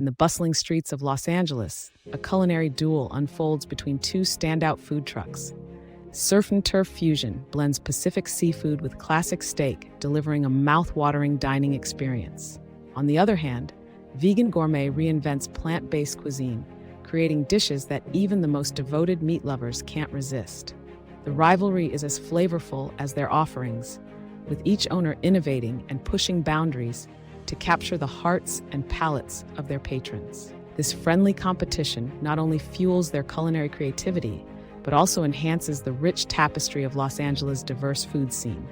In the bustling streets of Los Angeles, a culinary duel unfolds between two standout food trucks. Surf and Turf Fusion blends Pacific seafood with classic steak, delivering a mouth-watering dining experience. On the other hand, Vegan Gourmet reinvents plant-based cuisine, creating dishes that even the most devoted meat lovers can't resist. The rivalry is as flavorful as their offerings, with each owner innovating and pushing boundaries to capture the hearts and palates of their patrons. This friendly competition not only fuels their culinary creativity, but also enhances the rich tapestry of Los Angeles' diverse food scene.